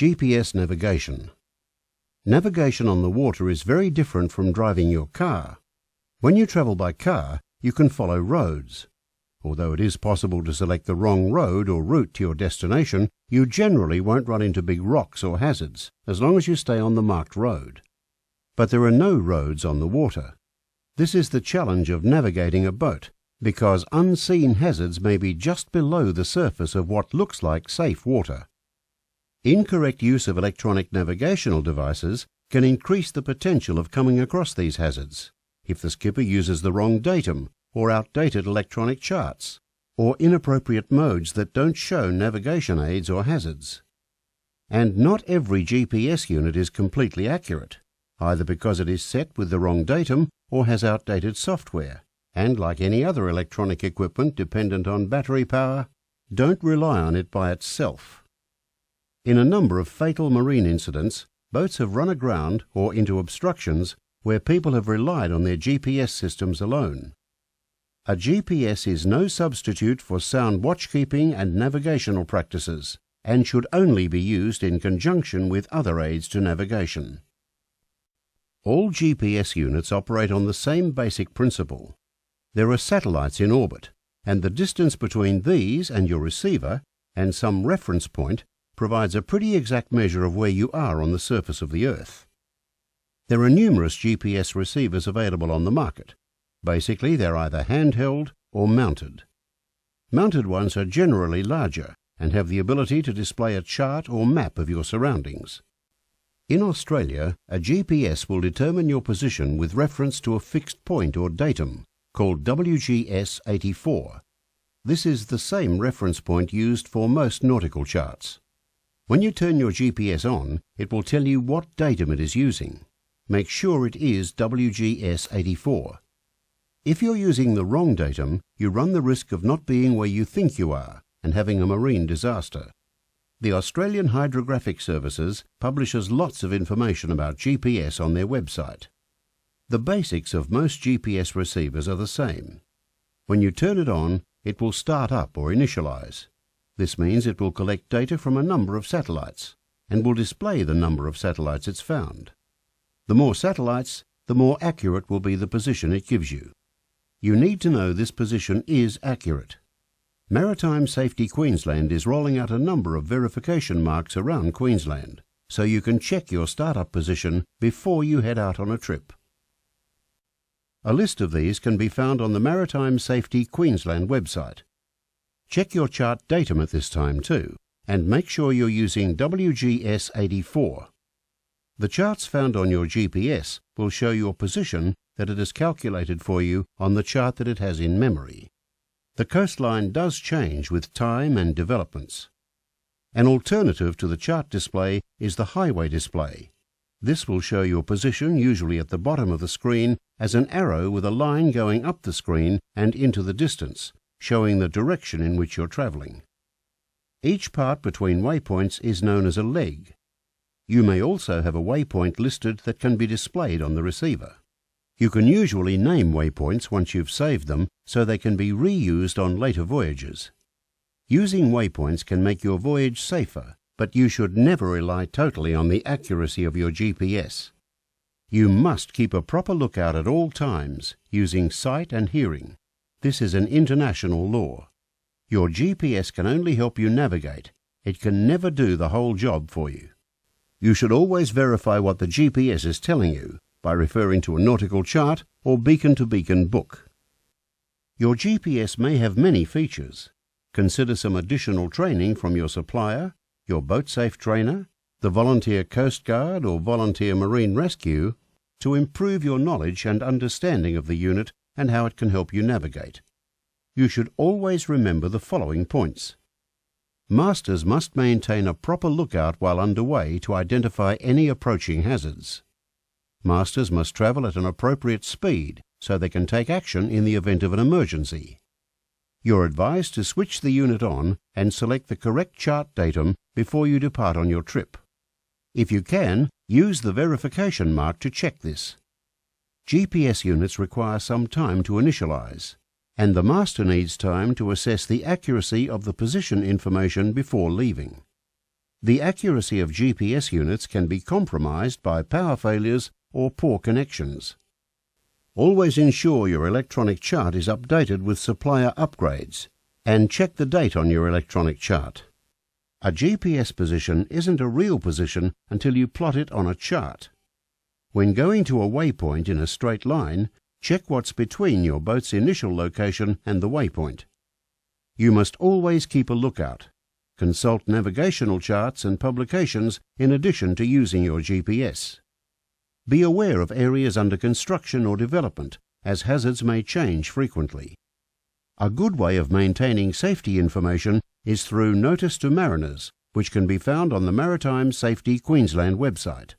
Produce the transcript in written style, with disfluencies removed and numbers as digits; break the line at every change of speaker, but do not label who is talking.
GPS navigation. Navigation on the water is very different from driving your car. When you travel by car, you can follow roads. Although it is possible to select the wrong road or route to your destination, you generally won't run into big rocks or hazards, as long as you stay on the marked road. But there are no roads on the water. This is the challenge of navigating a boat, because unseen hazards may be just below the surface of what looks like safe water. Incorrect use of electronic navigational devices can increase the potential of coming across these hazards if the skipper uses the wrong datum or outdated electronic charts, or inappropriate modes that don't show navigation aids or hazards. And not every GPS unit is completely accurate, either because it is set with the wrong datum or has outdated software, and like any other electronic equipment dependent on battery power, don't rely on it by itself. In a number of fatal marine incidents, boats have run aground or into obstructions where people have relied on their GPS systems alone. A GPS is no substitute for sound watchkeeping and navigational practices, and should only be used in conjunction with other aids to navigation. All GPS units operate on the same basic principle. There are satellites in orbit, and the distance between these and your receiver, and some reference point, provides a pretty exact measure of where you are on the surface of the Earth. There are numerous GPS receivers available on the market. Basically, they're either handheld or mounted. Mounted ones are generally larger and have the ability to display a chart or map of your surroundings. In Australia, a GPS will determine your position with reference to a fixed point or datum, called WGS 84. This is the same reference point used for most nautical charts. When you turn your GPS on, it will tell you what datum it is using. Make sure it is WGS 84. If you're using the wrong datum, you run the risk of not being where you think you are and having a marine disaster. The Australian Hydrographic Services publishes lots of information about GPS on their website. The basics of most GPS receivers are the same. When you turn it on, it will start up or initialize. This means it will collect data from a number of satellites and will display the number of satellites it's found. The more satellites, the more accurate will be the position it gives you. You need to know this position is accurate. Maritime Safety Queensland is rolling out a number of verification marks around Queensland, so you can check your startup position before you head out on a trip. A list of these can be found on the Maritime Safety Queensland website. Check your chart datum at this time too, and make sure you're using WGS 84. The charts found on your GPS will show your position that it has calculated for you on the chart that it has in memory. The coastline does change with time and developments. An alternative to the chart display is the highway display. This will show your position, usually at the bottom of the screen, as an arrow with a line going up the screen and into the distance, showing the direction in which you're travelling. Each part between waypoints is known as a leg. You may also have a waypoint listed that can be displayed on the receiver. You can usually name waypoints once you've saved them so they can be reused on later voyages. Using waypoints can make your voyage safer, but you should never rely totally on the accuracy of your GPS. You must keep a proper lookout at all times, using sight and hearing. This is an international law. Your GPS can only help you navigate. It can never do the whole job for you. You should always verify what the GPS is telling you by referring to a nautical chart or beacon-to-beacon book. Your GPS may have many features. Consider some additional training from your supplier, your boat-safe trainer, the Volunteer Coast Guard or Volunteer Marine Rescue to improve your knowledge and understanding of the unit and how it can help you navigate. You should always remember the following points. Masters must maintain a proper lookout while underway to identify any approaching hazards. Masters must travel at an appropriate speed so they can take action in the event of an emergency. You're advised to switch the unit on and select the correct chart datum before you depart on your trip. If you can, use the verification mark to check this. GPS units require some time to initialize, and the master needs time to assess the accuracy of the position information before leaving. The accuracy of GPS units can be compromised by power failures or poor connections. Always ensure your electronic chart is updated with supplier upgrades, and check the date on your electronic chart. A GPS position isn't a real position until you plot it on a chart. When going to a waypoint in a straight line, check what's between your boat's initial location and the waypoint. You must always keep a lookout. Consult navigational charts and publications in addition to using your GPS. Be aware of areas under construction or development, as hazards may change frequently. A good way of maintaining safety information is through Notice to Mariners, which can be found on the Maritime Safety Queensland website.